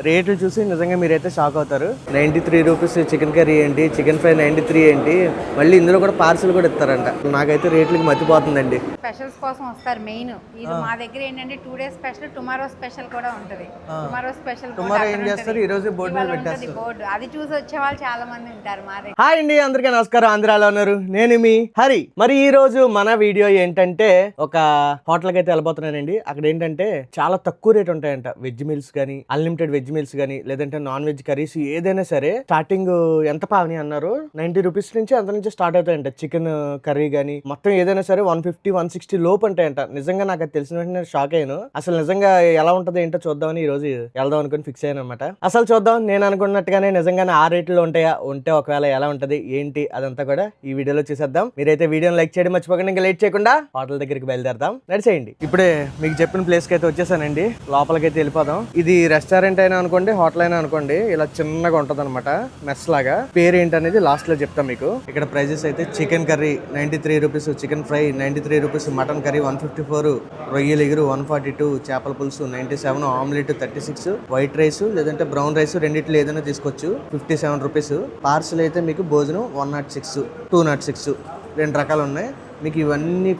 రేట్లు చూసి నిజంగా మీరైతే షాక్ అవుతారు. 93 రూపీస్ చికెన్ కర్రీ ఏంటి, చికెన్ ఫ్రై 93 ఏంటి, మళ్ళీ ఇందులో కూడా పార్సల్ కూడా ఇస్తారంట. నాకైతే రేట్లకి మతిపోతుందండి. స్పెషల్స్ కోసం వస్తారు మెయిన్. ఇది మా దగ్గర ఏంటంటే 2 days స్పెషల్, టుమారో స్పెషల్ కూడా ఉంటది. టుమారో స్పెషల్ టుమారో ఏం చేస్తారు, ఈ రోజు బోర్డు మీద పెట్టేస్తారు. బోర్డు అది చూసి వచ్చే వాళ్ళు చాలా మంది ఉంటారు మా దగ్గర. హాయ్ అండి, అందరికీ నమస్కారం. ఆంధ్రాలో ఉన్నారు, నేను మీ హరి. మరి ఈ రోజు మన వీడియో ఏంటంటే ఒక హోటల్కి అయితే వెళ్ళిపోతున్నానండి. అక్కడ ఏంటంటే చాలా తక్కువ రేట్ ఉంటాయంట. వెజ్ మీల్స్ కానీ, అన్లిమిటెడ్ వెజ్ మీల్స్ కానీ, లేదంటే నాన్ వెజ్ కర్రీస్ ఏదైనా సరే స్టార్టింగ్ ఎంత పావని అన్నారు, 90 రూపీస్ నుంచి అంత నుంచి స్టార్ట్ అవుతాయంట. చికెన్ కర్రీ కానీ మొత్తం ఏదైనా సరే 150, 160 లోపు ఉంటాయంట. నిజంగా నాకు అది తెలిసిన వెంటనే షాక్ అయ్యాను. అసలు నిజంగా ఎలా ఉంటది ఏంటో చూద్దామని ఈ రోజు వెళ్దాం అనుకుని ఫిక్స్ అయ్యాను అనమాట. అసలు చూద్దాం, నేను అనుకున్నట్టుగానే నిజంగానే ఆ రేట్లో ఉంటాయా, ఉంటే ఒకవేళ ఎలా ఉంటది ఏంటి అదంతా కూడా ఈ వీడియోలో చూసేద్దాం. మీరైతే వీడియోని లైక్ చేయడం మర్చిపోకండి. ఇంకా లేట్ చేయకుండా హోటల్ దగ్గరికి బయలుదేరదాం, నడిచేయండి. ఇప్పుడే మీకు చెప్పిన ప్లేస్ కి అయితే వచ్చేసానండి. లోపలికైతే వెళ్ళిపోదాం. ఇది రెస్టారెంట్ అయినా అనుకోండి, హోటల్ అయినా అనుకోండి, ఇలా చిన్నగా ఉంటది అనమాట, మెస్ లాగా. పేరు ఏంటనేది లాస్ట్ లో చెప్తాం మీకు. ఇక్కడ ప్రైజెస్ అయితే chicken curry 93 rupees, chicken fry 93 rupees, mutton curry 154, రొయ్యలు ఎగురు 142, చేపల పులుసు 97, ఆమ్లెట్ 36, వైట్ రైస్ లేదంటే బ్రౌన్ రైస్ రెండిట్లో ఏదైనా తీసుకోవచ్చు 57 రూపీస్. పార్సల్ అయితే మీకు భోజనం 106, 206 రెండు రకాలు ఉన్నాయి. మీకు ఇవన్నీ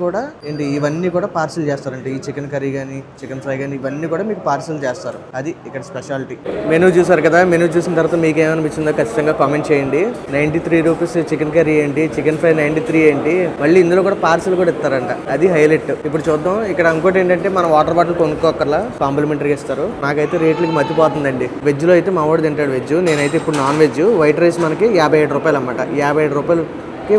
కూడా పార్సిల్ చేస్తారంటే ఈ చికెన్ కర్రీ కానీ, చికెన్ ఫ్రై కానీ ఇవన్నీ కూడా మీకు పార్సిల్ చేస్తారు. అది ఇక్కడ స్పెషాలిటీ. మెనూ చూసారు కదా, మెనూ చూసిన తర్వాత మీకు ఏమనిపించిందో ఖచ్చితంగా కామెంట్ చేయండి. 93 రూపీస్ చికెన్ కర్రీ ఏంటి, చికెన్ ఫ్రై 93 ఏంటి, మళ్ళీ ఇందులో కూడా పార్సిల్ కూడా ఇస్తారంట. అది హైలైట్. ఇప్పుడు చూద్దాం. ఇక్కడ ఇంకోటి ఏంటంటే మనం వాటర్ బాటిల్ కొనుక్కోకర్లా, కాంప్లిమెంటరీగా ఇస్తారు. నాకైతే రేట్లకి మతిపోతుందండి. వెజ్ లో అయితే మా వాడు తింటాడు వెజ్, నేనైతే ఇప్పుడు నాన్ వెజ్. వైట్ రైస్ మనకి 57 రూపాయలు అన్నమాట. 57 రూపాయలు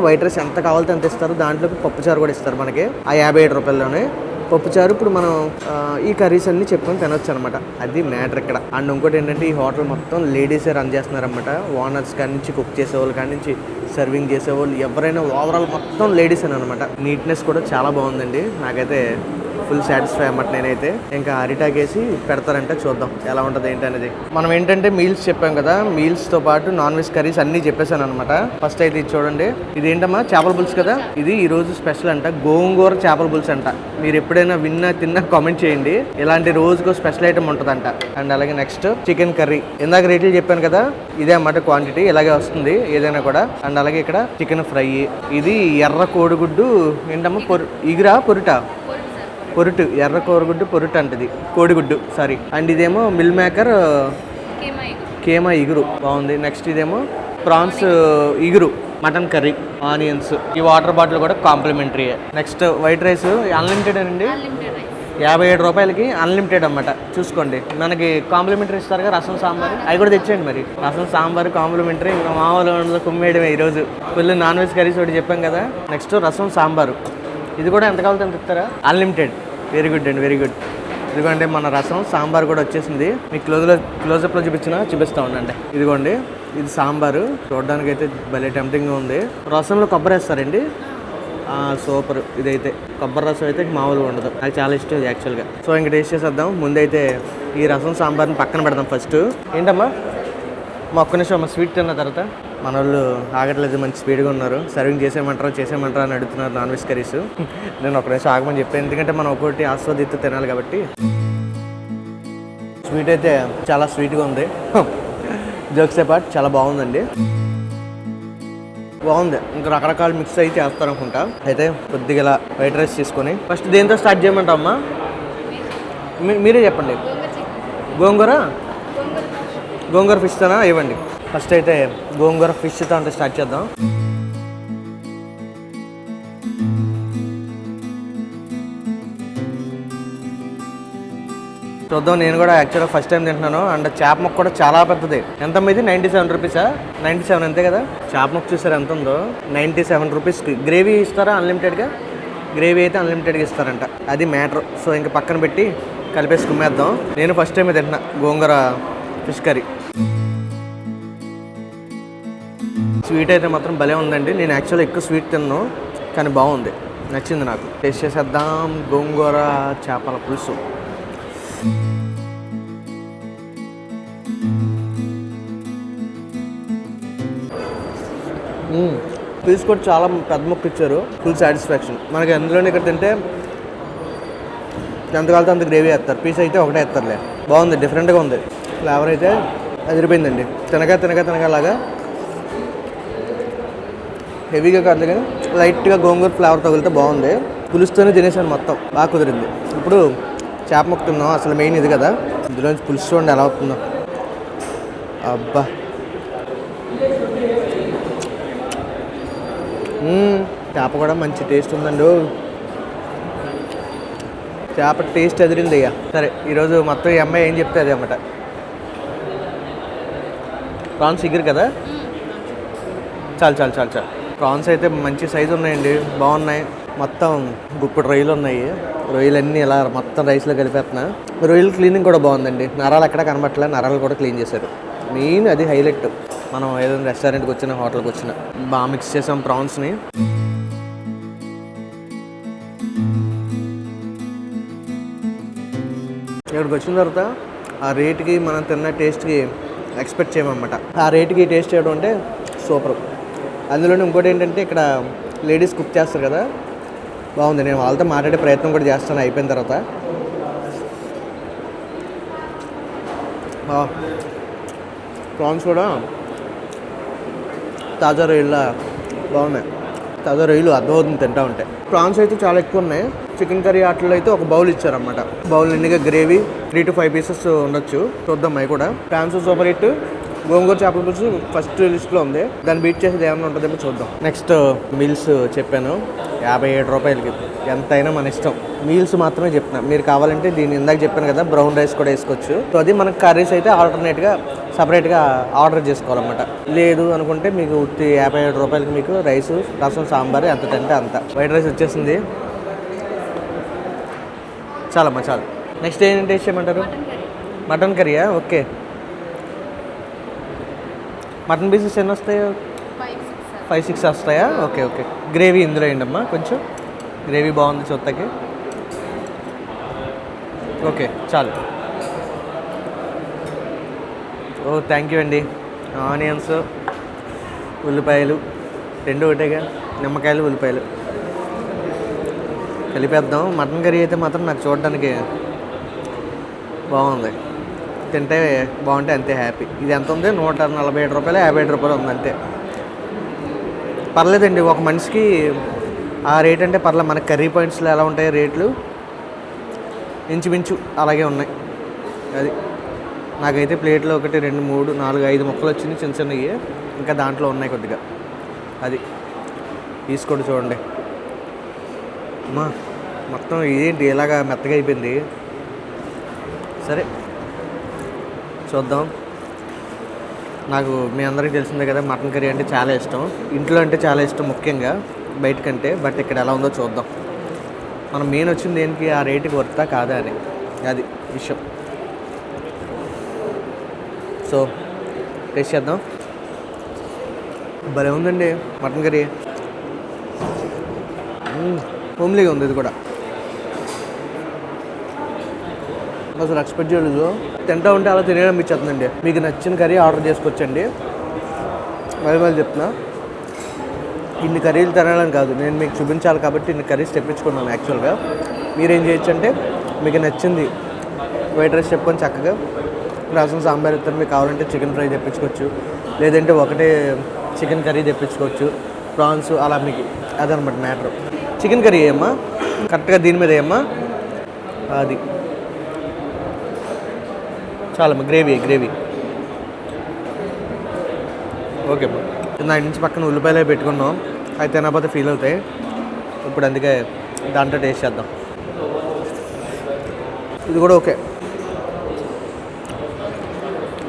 వైట్ రైస్ ఎంత కావాలితే అంత ఇస్తారు. దాంట్లోకి పప్పుచారు కూడా ఇస్తారు మనకి ఆ 57 రూపాయల్లోనే. పప్పుచారు ఇప్పుడు మనం ఈ కర్రీస్ అన్ని చెప్పుకొని తినొచ్చు అనమాట. అది మ్యాటర్ ఇక్కడ. అండ్ ఇంకోటి ఏంటంటే ఈ హోటల్ మొత్తం లేడీసే రన్ చేస్తున్నారనమాట. ఓనర్స్ కాడి నుంచి, కుక్ చేసేవాళ్ళు కాడి నుంచి, సర్వింగ్ చేసేవాళ్ళు ఎవరైనా ఓవరాల్ మొత్తం లేడీస్ అని అనమాట. నీట్నెస్ కూడా చాలా బాగుందండి. నాకైతే ఫుల్ సాటిస్ఫై అన్నమాట. నేనైతే ఇంకా అరిటాకేసి పెడతారంటే చూద్దాం ఎలా ఉంటుంది ఏంటి అనేది. మనం ఏంటంటే మీల్స్ చెప్పాం కదా, మీల్స్ తో పాటు నాన్ వెజ్ కర్రీస్ అన్ని చెప్పేశాను అనమాట. ఫస్ట్ అయితే ఇది చూడండి. ఇది ఏంటమ్మా, చేపల పులుసు కదా. ఇది ఈ రోజు స్పెషల్ అంట, గోంగూర చేపల పులుసు అంట. మీరు ఎప్పుడైనా విన్నా తిన్నా కామెంట్ చేయండి. ఇలాంటి రోజుకో స్పెషల్ ఐటమ్ ఉంటుందంట. అండ్ అలాగే నెక్స్ట్ చికెన్ కర్రీ. ఇందాక రేట్లు చెప్పాను కదా, ఇదే అన్నమాట క్వాంటిటీ. ఇలాగే వస్తుంది ఏదైనా కూడా. అండ్ అలాగే ఇక్కడ చికెన్ ఫ్రై. ఇది ఎర్ర కోడిగుడ్డు ఏంటమ్మా, ఇగురా పొరుట, పొరుటు, ఎర్ర కోడిగుడ్డు పొరుటు అంటది, కోడిగుడ్డు సారీ. అండ్ ఇదేమో మిల్ మేకర్ కేమా ఇగురు, బాగుంది. నెక్స్ట్ ఇదేమో ప్రాన్స్ ఇగురు, మటన్ కర్రీ, ఆనియన్స్. ఈ వాటర్ బాటిల్ కూడా complimentary. Next white rice unlimited అండి, 57 రూపాయలకి అన్లిమిటెడ్ అన్నమాట. చూసుకోండి. మనకి కాంప్లిమెంటరీ ఇస్తారు కదా, రసం సాంబార్, అవి కూడా తెచ్చేయండి మరి. రసం సాంబార్ కాంప్లిమెంటరీ. ఇంకా మామూలు కుమ్మేయడమే ఈరోజు. ఫుల్ నాన్ వెజ్ కర్రీస్ ఒకటి చెప్పాం కదా. నెక్స్ట్ రసం సాంబారు, ఇది కూడా ఎంత కావాలో ఎంత ఇస్తారా, అన్లిమిటెడ్. వెరీ గుడ్ అండి, వెరీ గుడ్. ఎందుకంటే మన రసం సాంబార్ కూడా వచ్చేసింది. మీకు క్లోజప్లో చూపిస్తూ ఉండండి. ఇదిగోండి, ఇది సాంబారు. చూడడానికి అయితే భలే టెంప్టింగ్గా ఉంది. రసంలో కొబ్బరి వేస్తారండి, సూపర్. ఇదైతే కొబ్బరి రసం అయితే మామూలుగా ఉండదు, నాకు చాలా ఇష్టం యాక్చువల్గా. సో ఇంక టేస్ట్ చేసేద్దాం. ముందైతే ఈ రసం సాంబార్ని పక్కన పెడదాం ఫస్ట్. ఏంటమ్మా, మా ఒక్క నిమిషం అమ్మ, స్వీట్ తిన్న తర్వాత. మన వాళ్ళు ఆగట్లేదు, మంచి స్పీడ్గా ఉన్నారు. సర్వింగ్ చేసేయమంటారా అని అడుగుతున్నారు నాన్ వెజ్ కర్రీస్. నేను ఒక నిమిషం ఆగమని చెప్పాను, ఎందుకంటే మనం ఒక్కొక్కటి ఆస్వాదిస్తూ తినాలి కాబట్టి. స్వీట్ అయితే చాలా స్వీట్గా ఉంది. జోక్స్ పార్ట్ చాలా బాగుందండి, బాగుంది. ఇంకా రకరకాల మిక్స్ అయితే చేస్తారు అనుకుంటా. అయితే కొద్దిగా ఇలా వైట్ రైస్ తీసుకొని ఫస్ట్ దేంతో స్టార్ట్ చేయమంటావమ్మా, మీరే చెప్పండి. గోంగూర ఫిష్తోనా ఇవ్వండి. ఫస్ట్ అయితే గోంగూర ఫిష్తో అంటే స్టార్ట్ చేద్దాం. చూద్దాం. నేను కూడా యాక్చువల్గా ఫస్ట్ టైం తింటున్నాను. అండ్ చేప ముక్క కూడా చాలా పెద్దది. ఎంత ఇది 97 రూపీసా, 97 అంతే కదా. చేప ముక్క చూసారు ఎంత ఉందో, 97 రూపీస్కి. గ్రేవీ ఇస్తారా అన్లిమిటెడ్గా, గ్రేవీ అయితే అన్లిమిటెడ్గా ఇస్తారంట. అది మ్యాటర్. సో ఇంకా పక్కన పెట్టి కలిపేసి కుమ్మేద్దాం. నేను ఫస్ట్ టైం తింటున్నా గోంగూర ఫిష్ కర్రీ. స్వీట్ అయితే మాత్రం భలే ఉందండి. నేను యాక్చువల్గా ఎక్కువ స్వీట్ తిన్నాను, కానీ బాగుంది, నచ్చింది నాకు. టేస్ట్ చేసేద్దాం. గోంగూర చేపల పులుసు. పీస్ కూడా చాలా పెద్ద ముక్క ఇచ్చారు, ఫుల్ సాటిస్ఫాక్షన్. మనకి అందులోనే ఇక్కడ తింటే ఎంత కాలితే అంత గ్రేవీ వేస్తారు, పీస్ అయితే ఒకటే వేస్తారులే. బాగుంది, డిఫరెంట్గా ఉంది. ఫ్లేవర్ అయితే అదిరిపోయిందండి. తినగా హెవీగా కాదు కానీ లైట్గా గోంగూర ఫ్లేవర్ తగిలితే బాగుంది. పులుసుతోనే తినేసాను మొత్తం, బాగా కుదిరింది. ఇప్పుడు చేప ముక్క తిన్నాం, అసలు మెయిన్ ఇది కదా. ఇందులోంచి పులుసు చూడండి ఎలా అవుతుందో. అబ్బా, చేప కూడా మంచి టేస్ట్ ఉందండి. చేప టేస్ట్ ఎదిరింది ఇక. సరే, ఈరోజు మొత్తం ఈ అమ్మాయి ఏం చెప్తే అదే అన్నమాట. ప్రాన్స్ ఇగురు కదా, చాలు. ప్రాన్స్ అయితే మంచి సైజు ఉన్నాయండి, బాగున్నాయి. మొత్తం గుప్పుడు రొయ్యలు ఉన్నాయి. రొయ్యలన్నీ ఇలా మొత్తం రైస్లో కలిపేస్తున్నా. రొయ్యలు క్లీనింగ్ కూడా బాగుందండి. నరాలు ఎక్కడ కనబట్టలే, నరాలు కూడా క్లీన్ చేశారు. మెయిన్ అది హైలైట్. మనం ఏదైనా రెస్టారెంట్కి వచ్చినా, హోటల్కి వచ్చినా బాగా మిక్స్ చేసాం ప్రాన్స్ని. ఇక్కడికి వచ్చిన తర్వాత ఆ రేటుకి మనం తిన్న టేస్ట్కి ఎక్స్పెక్ట్ చేయమన్నమాట. ఆ రేటుకి టేస్ట్ చేయడం అంటే సూపర్. అందులోనే ఇంకోటి ఏంటంటే ఇక్కడ లేడీస్ కుక్ చేస్తారు కదా, బాగుంది. నేను వాళ్ళతో మాట్లాడే ప్రయత్నం కూడా చేస్తాను అయిపోయిన తర్వాత. ప్రాన్స్ కూడా తాజా రొయ్యల బాగున్నాయి. తాజా రొయ్యలు అర్థమవుతుంది తింటా ఉంటే. ప్రాన్స్ అయితే చాలా ఎక్కువ ఉన్నాయి. చికెన్ కర్రీ ఆటలో అయితే ఒక బౌల్ ఇచ్చారన్నమాట. బౌల్ నిండుగా గ్రేవీ 3 to 5 pieces ఉండొచ్చు. చూద్దాం అవి కూడా. Prawns super hit. గోంగూర చేపల పులుసు ఫస్ట్ లిస్ట్లో ఉంది. దాన్ని బీట్ చేసేది ఏమైనా ఉంటుందేమో చూద్దాం. నెక్స్ట్ మీల్స్ చెప్పాను 57 రూపాయలకి. ఎంతైనా మన ఇష్టం. మీల్స్ మాత్రమే చెప్తున్నా. మీరు కావాలంటే దీన్ని ఇందాక చెప్పాను కదా, బ్రౌన్ రైస్ కూడా వేసుకోవచ్చు. సో అది మనకు కర్రీస్ అయితే ఆల్టర్నేట్గా సపరేట్గా ఆర్డర్ చేసుకోవాలన్నమాట. లేదు అనుకుంటే మీకు 57 రూపాయలకి మీకు రైస్, రసం, సాంబార్ ఎంత తింటే అంత. వైట్ రైస్ వచ్చేసింది. చాలమ్మా, చాలు. నెక్స్ట్ ఏంటి టేస్ట్ చేయమంటారు? మటన్ కర్రీయా? ఓకే. మటన్ పీసెస్ ఎన్ని వస్తాయో? 5-6 వస్తాయా? ఓకే. గ్రేవీ ఇందులో వేయండమ్మా, కొంచెం గ్రేవీ బాగుంది చూత్తకి. ఓకే, చాలు. ఓ థ్యాంక్ యూ అండి. ఆనియన్స్, ఉల్లిపాయలు రెండు ఒకటేగా, నిమ్మకాయలు, ఉల్లిపాయలు కలిపేద్దాం. మటన్ కర్రీ అయితే మాత్రం నాకు చూడడానికి బాగుంది. తింటే బాగుంటే అంతే హ్యాపీ. ఇది ఎంత ఉంది? 147 రూపాయలు, 57 రూపాయలు ఉంది అంతే. పర్లేదండి, ఒక మనిషికి ఆ రేట్ అంటే పర్లేదు. మన కర్రీ పాయింట్స్లో ఎలా ఉంటాయి రేట్లు, ఇంచుమించు అలాగే ఉన్నాయి. అది నాకైతే ప్లేట్లో 1, 2, 3, 4, 5 ముక్కలు వచ్చింది, చిన్నవి. ఇంకా దాంట్లో ఉన్నాయి కొద్దిగా. అది తీసుకోండి, చూడండి. అమ్మా, మొత్తం ఇదేంటి ఇలాగా మెత్తగా అయిపోయింది. సరే చూద్దాం. నాకు మీ అందరికీ తెలిసిందే కదా, మటన్ కర్రీ అంటే చాలా ఇష్టం. ఇంట్లో అంటే చాలా ఇష్టం ముఖ్యంగా, బయటకంటే. బట్ ఇక్కడ ఎలా ఉందో చూద్దాం. మనం మెయిన్ వచ్చింది దేనికి, ఆ రేటుకి వర్తా కాదా అని. అది విషయం. సో టేస్ట్ చేద్దాం. భలే ఉందండి మటన్ కర్రీ. హోమ్లీగా ఉంది ఇది కూడా. అసలు ఎక్స్పెక్ట్ చేయలేదు. తింటా ఉంటే అలా తినేయనిపించేస్తుందండి. మీకు నచ్చిన కర్రీ ఆర్డర్ చేసుకోవచ్చండి. మళ్ళీ చెప్తున్నా, ఇన్ని కర్రీలు తినాలని కాదు, నేను మీకు చూపించాలి కాబట్టి ఇన్ని కర్రీస్ తెప్పించుకున్నాను. యాక్చువల్గా మీరేం చేయొచ్చు అంటే, మీకు నచ్చింది వైట్ రైస్ చెప్పుకొని చక్కగా రసం, సాంబార్ ఇస్తారు. మీకు కావాలంటే చికెన్ ఫ్రై తెప్పించుకోవచ్చు, లేదంటే ఒకటే చికెన్ కర్రీ తెప్పించుకోవచ్చు, ప్రాన్స్ అలా. మీకు అదనమాట మ్యాటర్. చికెన్ కర్రీ వేయమ్మా, కరెక్ట్గా దీని మీద వేయమ్మా. అది చాలమ్మా. గ్రేవీ ఓకే అమ్మా. దాని నుంచి పక్కన ఉల్లిపాయలు పెట్టుకున్నాం. అయితే తినకపోతే ఫీల్ అవుతాయి. ఇప్పుడు అందుకే దాంట్లో టేస్ట్ చేద్దాం. ఇది కూడా ఓకే,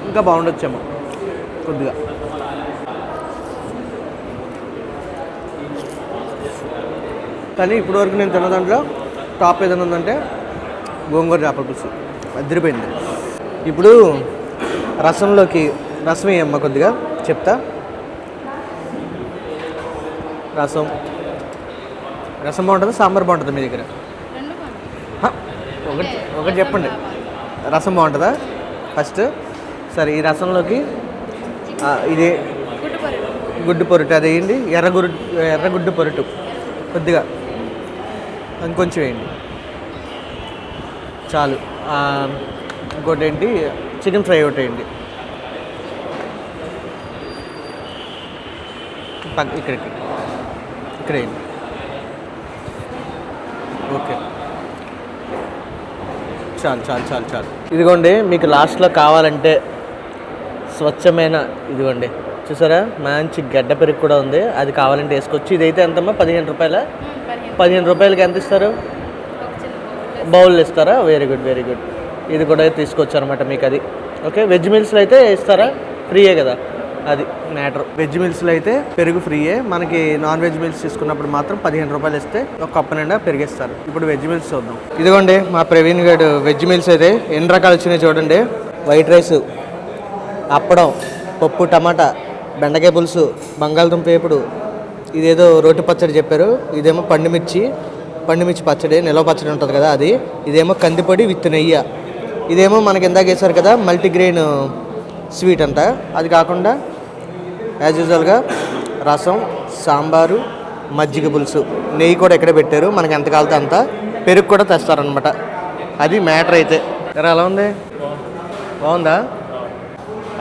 ఇంకా బాగుండొచ్చేమో కొద్దిగా. కానీ ఇప్పటివరకు నేను తిన్న దాంట్లో టాప్ ఏదైనా ఉందంటే గోంగూర చేపల పులుసు అదిరిపోయింది. ఇప్పుడు రసంలోకి రసం వేయమ్మ, కొద్దిగా చెప్తా. రసం బాగుంటుందా, సాంబార్ బాగుంటుందా మీ దగ్గర? ఒకటి చెప్పండి. రసం బాగుంటుందా ఫస్ట్? సరే, ఈ రసంలోకి ఇది గుడ్డు పొరుటు అది వేయండి. ఎర్రగుడ్డు పొరుటు కొద్దిగా ఇంకొంచెం వేయండి, చాలు. ఇంకోటి ఏంటి, చికెన్ ఫ్రై ఒకటి వేయండి. ఇక్కడికి ఇక్కడ వేయండి. ఓకే, చాలు చాలు చాలు చాలు. ఇదిగోండి, మీకు లాస్ట్లో కావాలంటే స్వచ్ఛమైన ఇదిగోండి, చూసారా మంచి గడ్డ పెరుగు కూడా ఉంది, అది కావాలంటే వేసుకోవచ్చు. ఇదైతే ఎంతమ్మా? 15 రూపాయల? 15 రూపాయలకి ఎంత ఇస్తారు? బౌల్ ఇస్తారా? Very good very good. ఇది కూడా తీసుకోవచ్చు అనమాట మీకు అది. ఓకే, వెజ్ మీల్స్లో అయితే ఇస్తారా? ఫ్రీయే కదా, అది మ్యాటర్. వెజ్ మీల్స్లో అయితే పెరుగు ఫ్రీయే, మనకి నాన్ వెజ్ మీల్స్ తీసుకున్నప్పుడు మాత్రం 15 రూపాయలు ఇస్తే ఒక కప్పు నిండా పెరిగిస్తారు. ఇప్పుడు వెజ్ మీల్స్ చూద్దాం. ఇదిగోండి మా ప్రవీణ్ గారు వెజ్ మీల్స్ అయితే ఎన్ని రకాలు వచ్చినాయి చూడండి. వైట్ రైస్, అప్పడం, పప్పు, టమాటా, బెండకాయ పులుసు, బంగాళదుంప వేపుడు, ఇదేదో రోటి పచ్చడి చెప్పారు, ఇదేమో పండుమిర్చి పచ్చడి, నిలవ పచ్చడి ఉంటుంది కదా అది, ఇదేమో కందిపొడి విత్ నెయ్యి, ఇదేమో మనకి ఇందాక వేసారు కదా మల్టీగ్రెయిన్ స్వీట్ అంట. అది కాకుండా యాజ్ యూజువల్గా రసం, సాంబారు, మజ్జిగ పులుసు, నెయ్యి కూడా ఎక్కడ పెట్టారు, మనకి ఎంత కాలితే అంత, పెరుగు కూడా తెస్తారనమాట. అది మ్యాటర్ అయితే. ఎలా ఉంది? బాగుందా?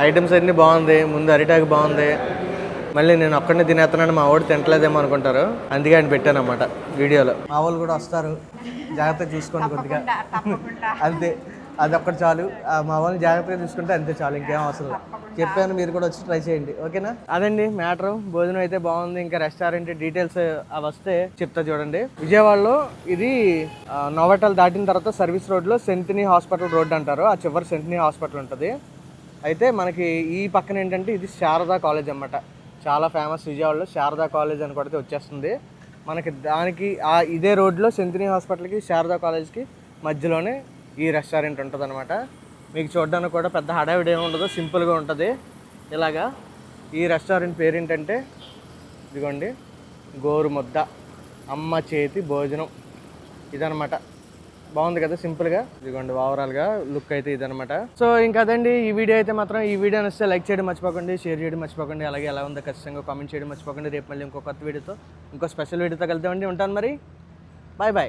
ఐటమ్స్ అన్నీ బాగుంది. ముందు అరిటాకు బాగుంది. మళ్ళీ నేను ఒక్కడిని తినేస్తున్నాను, మా వాడు తింటలేదేమో అనుకుంటారు, అందుకే ఆయన పెట్టాను అన్నమాట వీడియోలో. మా వాళ్ళు కూడా వస్తారు, జాగ్రత్తగా చూసుకోండి కొద్దిగా, అంతే. అది ఒక్కటి చాలు, మా వాళ్ళని జాగ్రత్తగా చూసుకుంటే అంతే చాలు, ఇంకేం అవసరం లేదు. చెప్పాను, మీరు కూడా వచ్చి ట్రై చేయండి, ఓకేనా? అదండి మ్యాటర్. భోజనం అయితే బాగుంది. ఇంకా రెస్టారెంట్ డీటెయిల్స్ అవి వస్తే చెప్తా చూడండి. విజయవాడలో ఇది నోవాటల్ దాటిన తర్వాత సర్వీస్ రోడ్లో సెంటినీ హాస్పిటల్ రోడ్ అంటారు, ఆ చివరి సెంటినీ హాస్పిటల్ ఉంటుంది. అయితే మనకి ఈ పక్కన ఏంటంటే ఇది శారదా కాలేజ్ అన్నమాట, చాలా ఫేమస్ విజయవాడలో. శారదా కాలేజ్ అని కొడితే వచ్చేస్తుంది మనకి. దానికి ఇదే రోడ్లో సెంటినీ హాస్పిటల్కి శారదా కాలేజ్కి మధ్యలోనే ఈ రెస్టారెంట్ ఉంటుంది అనమాట. మీకు చూడడానికి కూడా పెద్ద హడావిడి ఏమి ఉండదు, సింపుల్గా ఉంటుంది ఇలాగా. ఈ రెస్టారెంట్ పేరు ఏంటంటే ఇదిగోండి, గోరుముద్ద అమ్మ చేతి భోజనం, ఇదనమాట. బాగుంది కదా, సింపుల్గా. ఇదిగోండి ఓవరాల్గా లుక్ అయితే ఇదనమాట. సో ఇంకా అదండి ఈ వీడియో అయితే మాత్రం. ఈ వీడియో నచ్చితే లైక్ చేయడం మర్చిపోకండి, షేర్ చేయడం మర్చిపోకండి, అలాగే ఎలా ఉందో ఖచ్చితంగా కామెంట్ చేయడం మర్చిపోకండి. రేపు మళ్ళీ ఇంకో కొత్త వీడియోతో, ఇంకో స్పెషల్ వీడియోతో కలుద్దామండి. ఉంటాను మరి, బాయ్ బాయ్.